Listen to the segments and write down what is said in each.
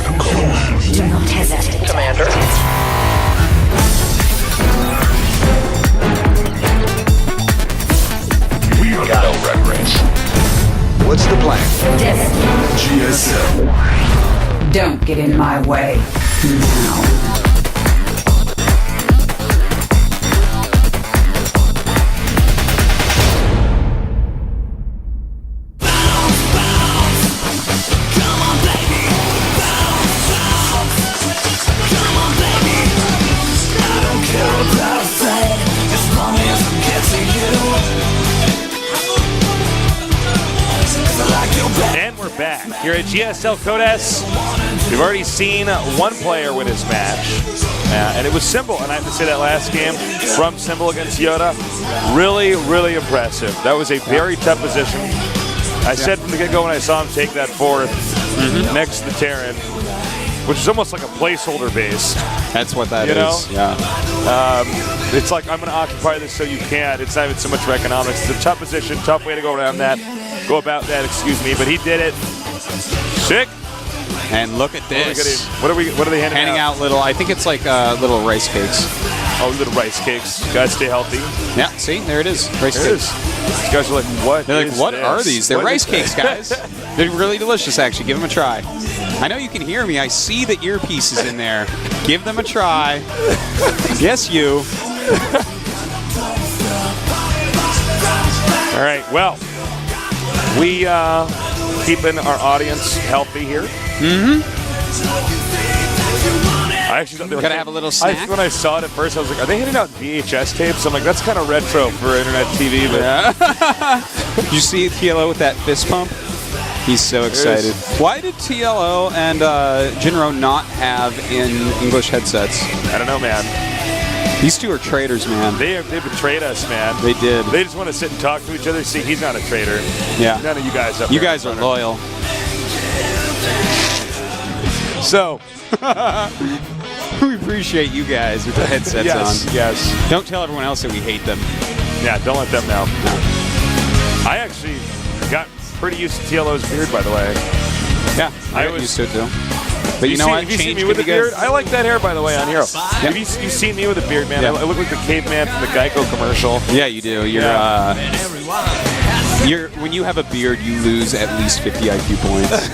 Do not hesitate. Commander. We are no reverence. What's the plan? GSL. Don't get in my way now. And we're back here at GSL Codes. We've already seen one player win his match, and it was Symbol. And I have to say that last game from Symbol against Yoda, really, really impressive. That was a very tough position. I said from the get-go when I saw him take that fourth next to the Terran, which is almost like a placeholder base. That's what that is. Yeah. It's like, I'm going to occupy this so you can't. It's not even so much for economics. It's a tough position, tough way to go around that. Go about that, excuse me, but he did it. Sick. And look at this. What are they handing out? Little, I think it's like little rice cakes. Oh, little rice cakes. Guys, stay healthy. Yeah, see, there it is. Rice There it cakes. is. These guys are like, what? They're like, what this? are these? They're What rice is cakes, this? guys. They're really delicious, actually. Give them a try. I know you can hear me. I see the earpieces in there. Give them a try. Yes, you. All right, well, we keeping our audience healthy here. I actually thought they were Gotta have a little snack. When I saw it at first, I was like, are they handing out VHS tapes? I'm like, that's kind of retro for internet TV. But You see TLO with that fist pump? He's so excited. Why did TLO and Jinro not have in English headsets? I don't know, man. These two are traitors, man. They betrayed us, man. They did. They just want to sit and talk to each other. See, he's not a traitor. Yeah. None of you guys up You there guys are loyal. So, We appreciate you guys with the headsets on. Yes. Don't tell everyone else that we hate them. Yeah, don't let them know. I actually got pretty used to TLO's beard, by the way. Yeah, I got used to it too. But you know what? Have you seen Change me with can a be good. beard? I like that hair, by the way, on Hero. Have you seen me with a beard, man? Yeah. I look like the caveman from the Geico commercial. Yeah, you do. You're when you have a beard, you lose at least 50 IQ points.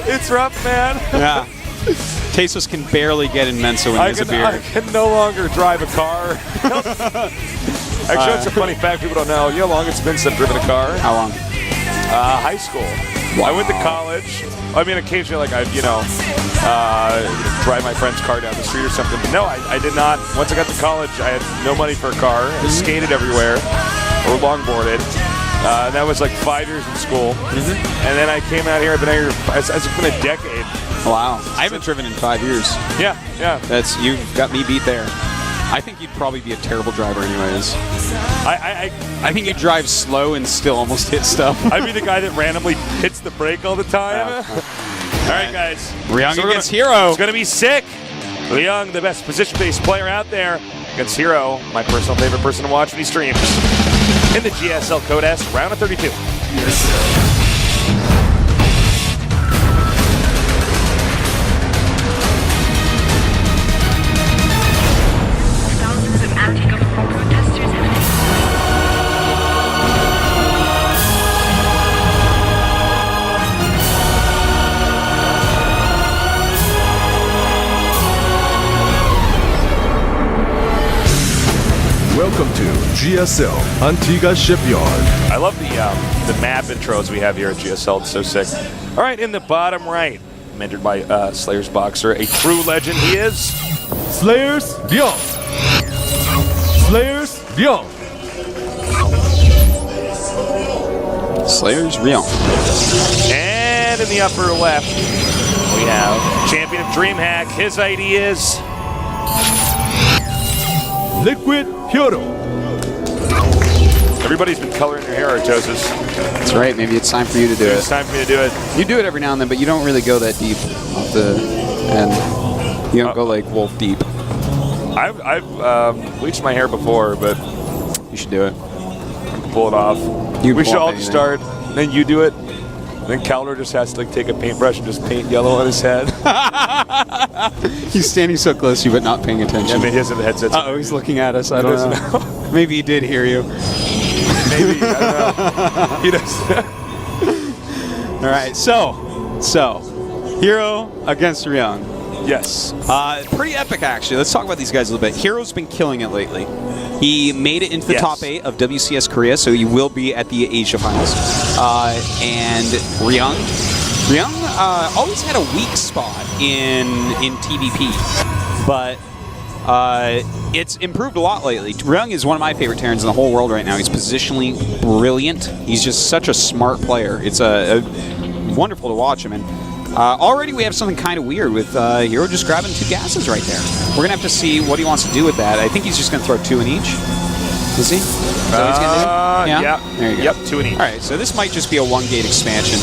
It's rough, man. Yeah. Tasos can barely get in Mensa when he has a beard. I can no longer drive a car. Actually, that's a funny fact people don't know. You know how long it's been since I've driven a car? How long? High school. Wow. I went to college. I mean, occasionally, like, drive my friend's car down the street or something. But no, I did not. Once I got to college, I had no money for a car. I skated everywhere or longboarded. And that was like 5 years in school. And then I came out here. I've been out here. It's been a decade. Wow. I haven't driven in 5 years. Yeah. You've got me beat there. I think you'd probably be a terrible driver anyways. I think you drive slow and still almost hit stuff. I'd be the guy that randomly hits the brake all the time. All right, guys. Ryung against Hero. It's going to be sick. Ryung, the best position-based player out there, against Hero, my personal favorite person to watch when he streams. In the GSL Code S, round of 32. Thousands of anti-government protesters have Welcome to GSL Antigua Shipyard. I love the map intros we have here at GSL. It's so sick. All right, in the bottom right, mentored by Slayer's Boxer, a true legend he is. Slayers Ryung. Slayers Ryung. Slayers Ryung. And in the upper left, we have champion of DreamHack. His ID is Liquid Hero. Everybody's been coloring their hair, Artosis. That's right. Maybe it's time for you to do It's it. time for me to do it. You do it every now and then, but you don't really go that deep off the end. You don't go like wolf deep. I've bleached my hair before, but You should do it. pull it off. You We should pull all off just anything. start, then you do it, Then Calder just has to like take a paintbrush and just paint yellow on his head. He's standing so close to you, but not paying attention. I mean, he has the headsets. Uh-oh, he's looking at us. I don't know. Maybe he did hear you. Maybe, I don't know. He does. All right, so Hero against Ryung. Yes. Pretty epic, actually. Let's talk about these guys a little bit. Hero's been killing it lately. He made it into the top 8 of WCS Korea, so he will be at the Asia Finals. And Ryung always had a weak spot in TVP, but it's improved a lot lately. Ryung is one of my favorite Terrans in the whole world right now. He's positionally brilliant. He's just such a smart player. It's wonderful to watch him. And already we have something kind of weird with Hero just grabbing 2 gases right there. We're going to have to see what he wants to do with that. I think he's just going to throw 2 in each. Is he? Is that what he's going to do? Yeah. There you go. Yep, 2 in each. All right, so this might just be a 1-gate expansion.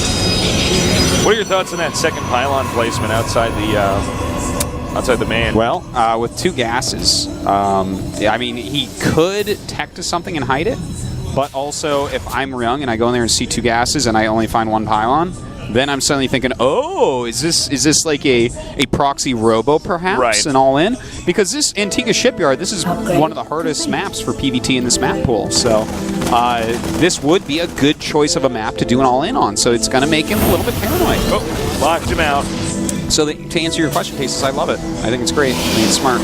What are your thoughts on that second pylon placement outside the main? Well, with 2 gases, I mean, he could tech to something and hide it, but also if I'm Ryung and I go in there and see 2 gases and I only find 1 pylon, then I'm suddenly thinking, oh, is this like a proxy robo perhaps, right, and all in? Because this Antigua Shipyard, this is one of the hardest maps for PvT in this map pool. So this would be a good choice of a map to do an all in on. So it's going to make him a little bit paranoid. Oh, locked him out. So to answer your question, Paces, I love it. I think it's great. I think it's smart.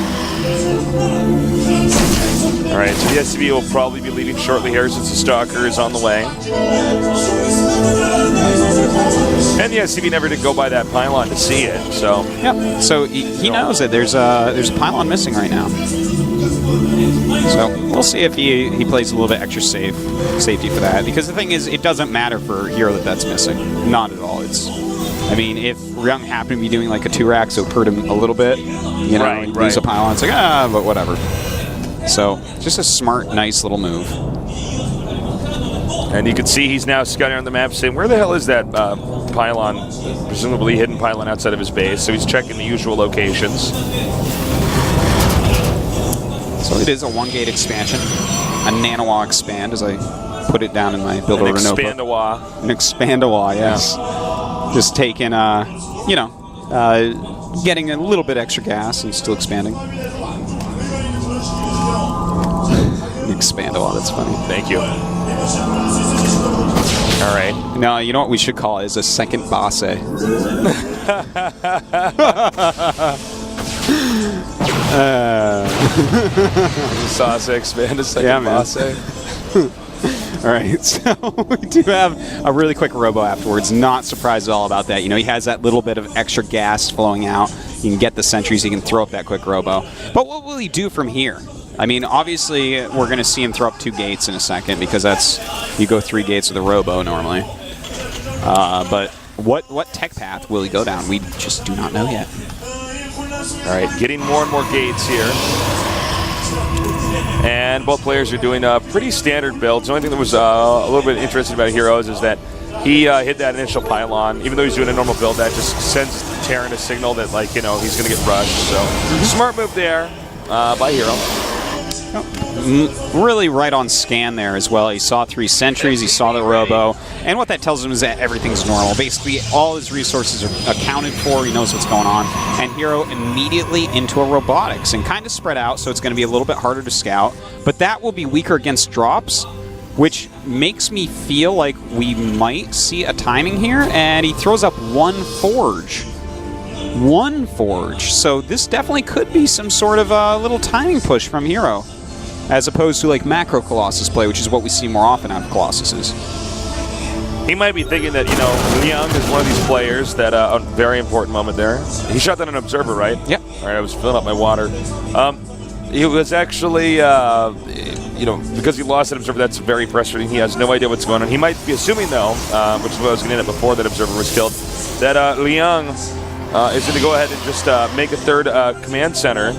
All right, so the SCV will probably be leaving shortly here since the Stalker is on the way. And the SCV never did go by that pylon to see it, so... Yep, so he knows that there's a pylon missing right now. So we'll see if he plays a little bit extra safety for that. Because the thing is, it doesn't matter for Hero that's missing. Not at all. I mean, if Ryung happened to be doing like a 2-rack, so it hurt him a little bit, you know, right, lose a pylon, it's like, but whatever. So, just a smart, nice little move. And you can see he's now scouting on the map saying, where the hell is that pylon, presumably hidden pylon outside of his base? So he's checking the usual locations. So it is a 1-gate expansion. A nanowa expand, as I put it down in my build order notebook. An expandawa, yes. Just taking, getting a little bit extra gas and still expanding. Expandawa, that's funny. Thank you. All right. No, you know what we should call it is a second base. Sase expand a second base. All right, so we do have a really quick robo afterwards. Not surprised at all about that. You know, he has that little bit of extra gas flowing out. You can get the sentries. He can throw up that quick robo. But what will he do from here? I mean, obviously, we're going to see him throw up 2 gates in a second because that's you go 3 gates with a robo normally. But what tech path will he go down? We just do not know yet. All right, getting more and more gates here. And both players are doing pretty standard builds. The only thing that was a little bit interesting about Heroes is that he hit that initial pylon. Even though he's doing a normal build, that just sends Terran a signal that, like, you know, he's going to get rushed. So, smart move there by Hero. Really right on scan there as well. He saw 3 sentries, he saw the robo, and what that tells him is that everything's normal. Basically, all his resources are accounted for, he knows what's going on, and Hero immediately into a robotics, and kind of spread out, so it's going to be a little bit harder to scout, but that will be weaker against drops, which makes me feel like we might see a timing here, and he throws up 1 forge. 1 forge, so this definitely could be some sort of a little timing push from Hero, as opposed to like macro Colossus play, which is what we see more often out of Colossuses. He might be thinking that, you know, Ryung is one of these players that, a very important moment there. He shot down an observer, right? Yep. All right, I was filling up my water. He was actually, you know, because he lost that observer, that's very frustrating. He has no idea what's going on. He might be assuming, though, which is what I was getting at before that observer was killed, that Ryung is going to go ahead and just make a 3rd command center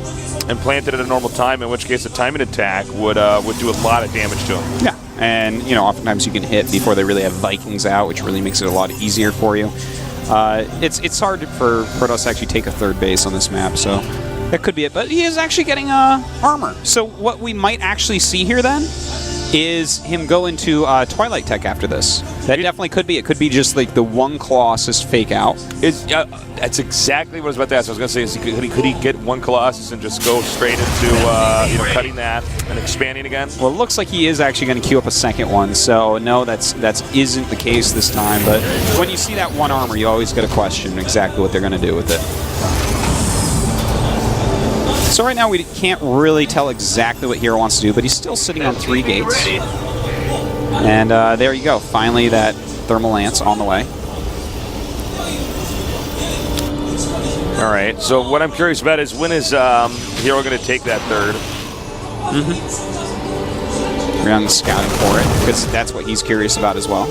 and plant it at a normal time, in which case a timing attack would do a lot of damage to him. Yeah, and, you know, oftentimes you can hit before they really have Vikings out, which really makes it a lot easier for you. It's hard for Protoss to actually take a 3rd base on this map, so that could be it. But he is actually getting armor. So what we might actually see here then is him go into Twilight Tech after this. That definitely could be. It could be just like the one Colossus fake out. That's exactly what I was about to ask. I was going to say, could he get one Colossus and just go straight into cutting that and expanding again? Well, it looks like he is actually going to queue up a second one. So no, that isn't the case this time. But when you see that one armor, you always got to question exactly what they're going to do with it. So right now we can't really tell exactly what Hero wants to do, but he's still sitting on 3 gates. And there you go. Finally, that Thermal Lance on the way. All right. So what I'm curious about is when is Hero going to take that third? Ryung's scouting for it because that's what he's curious about as well.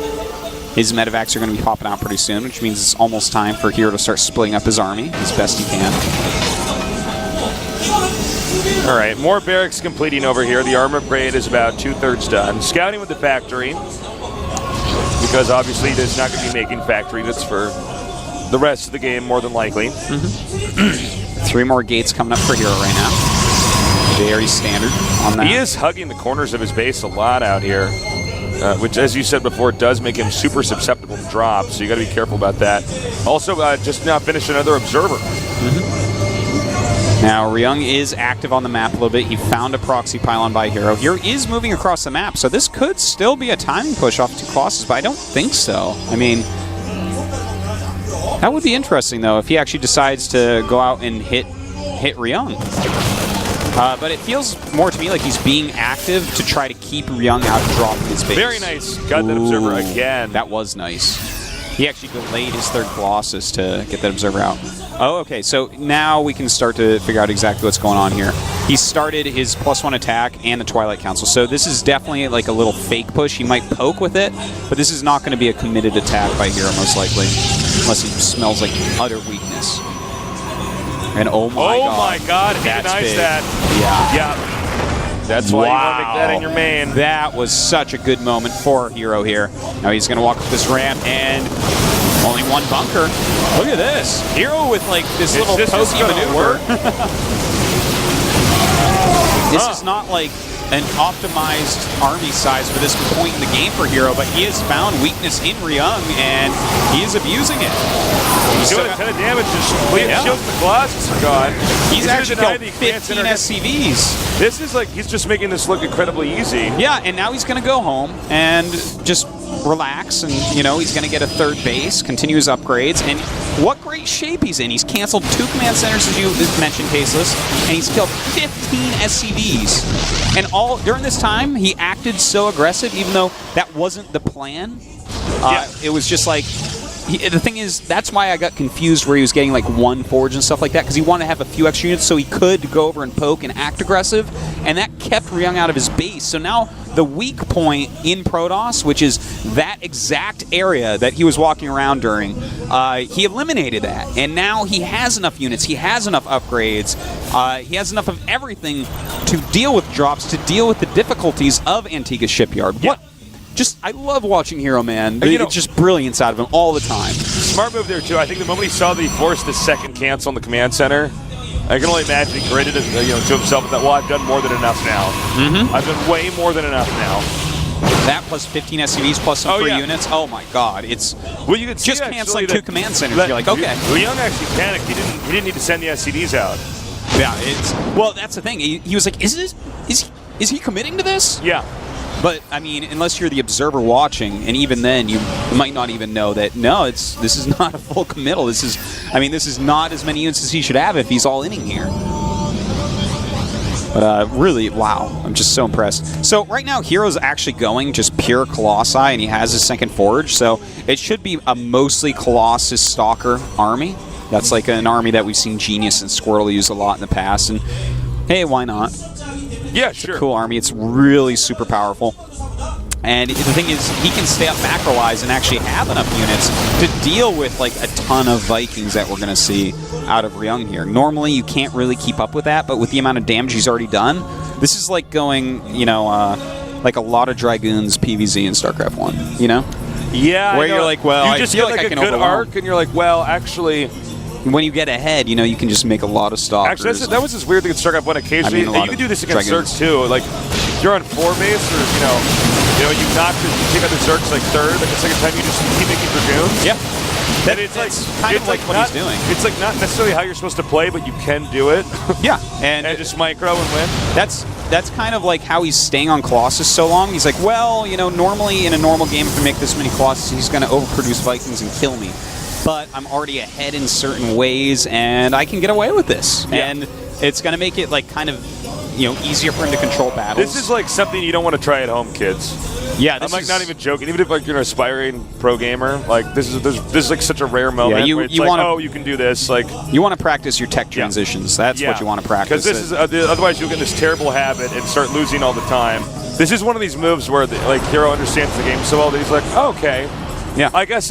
His medevacs are going to be popping out pretty soon, which means it's almost time for Hero to start splitting up his army as best he can. All right, more barracks completing over here. The armor upgrade is about 2/3 done. Scouting with the factory, because obviously there's not going to be making factory units for the rest of the game, more than likely. 3 more gates coming up for Hero right now. Very standard on that. He is hugging the corners of his base a lot out here, which, as you said before, does make him super susceptible to drops, so you got to be careful about that. Also, just now finished another observer. Now, Ryung is active on the map a little bit. He found a proxy pylon by Hero. Hero is moving across the map, so this could still be a timing push off 2 Colossus, but I don't think so. I mean, that would be interesting, though, if he actually decides to go out and hit Ryung. But it feels more to me like he's being active to try to keep Ryung out of dropping his base. Very nice. Got that observer again. That was nice. He actually delayed his 3rd Colossus to get that observer out. Oh, okay, so now we can start to figure out exactly what's going on here. He started his +1 attack and the Twilight Council, so this is definitely like a little fake push. He might poke with it, but this is not going to be a committed attack by Hero, most likely, unless he smells like utter weakness. And oh my god, he denies that. Yeah. That's why you want to make that in your main. That was such a good moment for Hero here. Now he's going to walk up this ramp and only 1 bunker. Look at this. Hero with like this little pokey maneuver. This is not like an optimized army size for this point in the game for Hero, but he has found weakness in Ryung and he is abusing it. He's doing a ton of damage. His shields and the Colossus are gone. He's actually killed 15 SCVs. This is like, he's just making this look incredibly easy. Yeah, and now he's going to go home and just relax, and he's going to get a 3rd base, continue his upgrades, and what great shape he's in. He's canceled 2 command centers, as you mentioned, Tasteless, and he's killed 15 SCVs. And all during this time, he acted so aggressive, even though that wasn't the plan. It was just like, the thing is, that's why I got confused where he was getting like 1 forge and stuff like that, because he wanted to have a few extra units so he could go over and poke and act aggressive, and that kept Ryung out of his base. So now the weak point in Protoss, which is that exact area that he was walking around during, he eliminated that, and now he has enough units, he has enough upgrades, he has enough of everything to deal with drops, to deal with the difficulties of Antigua Shipyard. Yeah. I love watching Hero, man. It's just brilliance out of him all the time. Smart move there, too. I think the moment he saw that he forced the 2nd cancel on the command center, I can only imagine he created it, to himself that, well, I've done more than enough now. I've done way more than enough now. That plus 15 SCVs plus some free units. Oh my god, it's you could just canceling 2 command centers. You're like, okay. Ryung actually panicked. He didn't need to send the SCDs out. Yeah, that's the thing. He was like, is he committing to this? Yeah. But I mean, unless you're the observer watching, and even then, you might not even know that. No, this is not a full committal. This is not as many units as he should have if he's all inning here. But really, wow, I'm just so impressed. So right now, Hero's actually going just pure Colossi, and he has his 2nd Forge, so it should be a mostly Colossus Stalker army. That's like an army that we've seen Genius and Squirtle use a lot in the past, and hey, why not? Yeah, it's a cool army. It's really super powerful. And the thing is, he can stay up macro-wise and actually have enough units to deal with like a ton of Vikings that we're going to see out of Ryung here. Normally, you can't really keep up with that, but with the amount of damage he's already done, this is like going, like a lot of Dragoons PvZ in StarCraft 1, Yeah, where you're like, well, you just I feel get like I can a good overwhelm. arc, and you're like, well, actually, when you get ahead, you can just make a lot of stalkers. Actually, that was this weird thing in StarCraft 1 occasionally. I mean, you can do this against Zerg too. Like, if you're on 4 base, or You know, you take out the Zergs like third, like the second time you just keep making Dragoons. Yeah. And it's like kind of like what not, he's doing. It's like not necessarily how you're supposed to play, but you can do it. Yeah, and just micro and win. That's kind of like how he's staying on Colossus so long. He's like, well, you know, normally in a normal game, if I make this many Colossus, he's going to overproduce Vikings and kill me. But I'm already ahead in certain ways, and I can get away with this. Yeah. And it's going to make it like kind of, you know, easier for him to control battles. This is like something you don't want to try at home, kids. Yeah, I'm like not even joking. Even if like you're an aspiring pro gamer, like this is like such a rare moment. Yeah, where it's like, oh, you can do this. Like you want to practice your tech transitions. That's what you want to practice. Because this is otherwise you'll get this terrible habit and start losing all the time. This is one of these moves where like Hero understands the game so well that he's like, oh, okay, yeah, I guess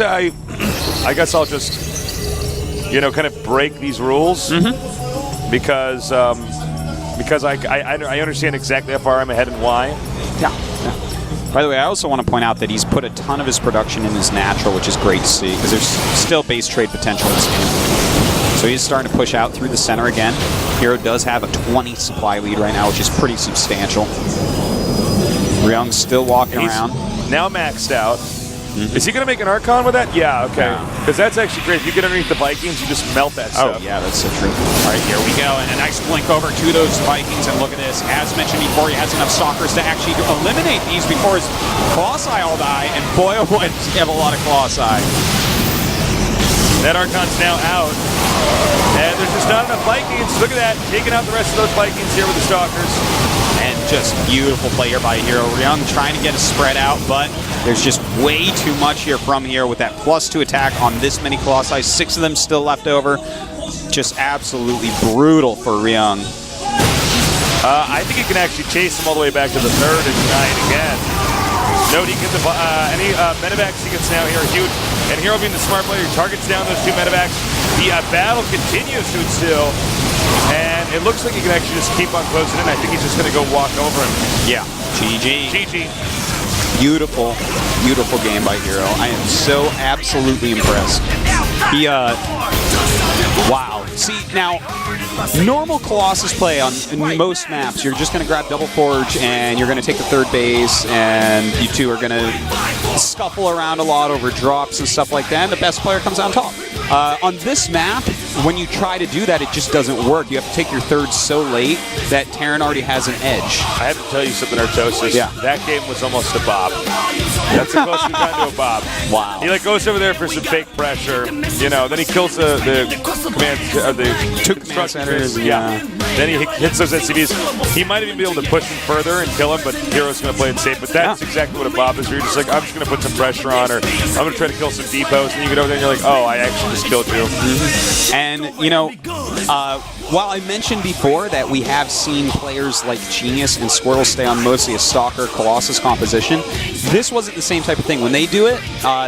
I'll just kind of break these rules because I understand exactly how far I'm ahead and why. Yeah. By the way, I also want to point out that he's put a ton of his production in his natural, which is great to see, because there's still base trade potential in this game. So he's starting to push out through the center again. Hero does have a 20 supply lead right now, which is pretty substantial. Ryung's still walking around. Now maxed out. Is he going to make an Archon with that? Yeah, okay. Because that's actually great. If you get underneath the Vikings, you just melt that stuff. Oh, yeah, that's so true. All right, here we go. And a nice blink over to those Vikings. And look at this. As mentioned before, he has enough Stalkers to actually eliminate these before his Colossi all die. And boy, oh boy, does he have a lot of Colossi. That Archon's now out. And there's just not enough Vikings. Look at that. Taking out the rest of those Vikings here with the Stalkers. And just beautiful play here by Hero. Ryung trying to get a spread out, but there's just way too much here from Hero with that +2 attack on this many Colossi. 6 of them still left over. Just absolutely brutal for Ryung. I think he can actually chase him all the way back to the third and deny it again. Note he gets any medevacs he gets now here are huge. And Hero being the smart player, he targets down those 2 medevacs. The battle continues to ensue. And it looks like he can actually just keep on closing in. I think he's just going to go walk over him. Yeah. GG. GG. Beautiful, beautiful game by Hero. I am so absolutely impressed. He, wow. See, now, normal Colossus play on most maps, you're just going to grab Double Forge and you're going to take the third base and you two are going to scuffle around a lot over drops and stuff like that, and the best player comes out on top. On this map, when you try to do that, it just doesn't work. You have to take your third so late that Terran already has an edge. I have to tell you something, Artosis. Yeah. That game was almost a bob. That's the closest we've gotten to a bob. Wow. He like goes over there for some fake pressure, then he kills the command, the 2 command centers. Yeah. Then he hits those SCVs. He might even be able to push him further and kill him, but Hero's going to play it safe. But that's exactly what a bob is. Where you're just like, I'm just going to put some pressure on, or I'm going to try to kill some depots, and you get over there and you're like, oh, I actually just killed you. And, while I mentioned before that we have seen players like Genius and Squirtle stay on mostly a Stalker Colossus composition, this wasn't the same type of thing. When they do it,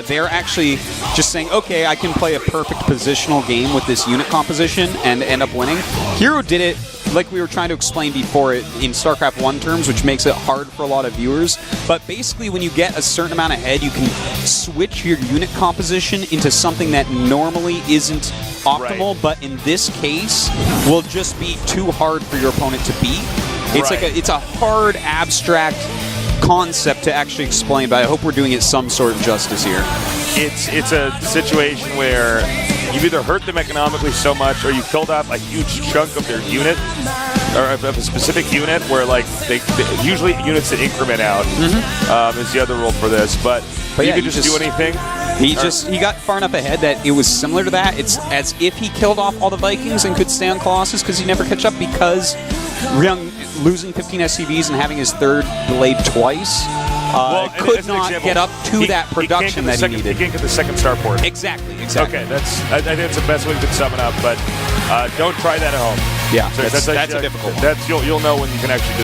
they're actually just saying, okay, I can play a perfect positional game with this unit composition and end up winning. Hero did it like we were trying to explain before in StarCraft 1 terms, which makes it hard for a lot of viewers. But basically, when you get a certain amount ahead, you can switch your unit composition into something that normally isn't optimal, but in this case, will just be too hard for your opponent to beat. It's like it's a hard, abstract concept to actually explain, but I hope we're doing it some sort of justice here. It's a situation where you've either hurt them economically so much, or you killed off a huge chunk of their unit, or of a specific unit, where like they usually units that increment out is the other rule for this. But you could just do anything. He got far enough ahead that it was similar to that. It's as if he killed off all the Vikings and could stay on Colossus because he never catch up, because Ryung losing 15 SCVs and having his third delayed twice could not get up to that production that he needed. He can't get the second starport. Exactly. Okay, I think that's the best way we could sum it up. But don't try that at home. Yeah, So that's a difficult one. You'll know when you can actually do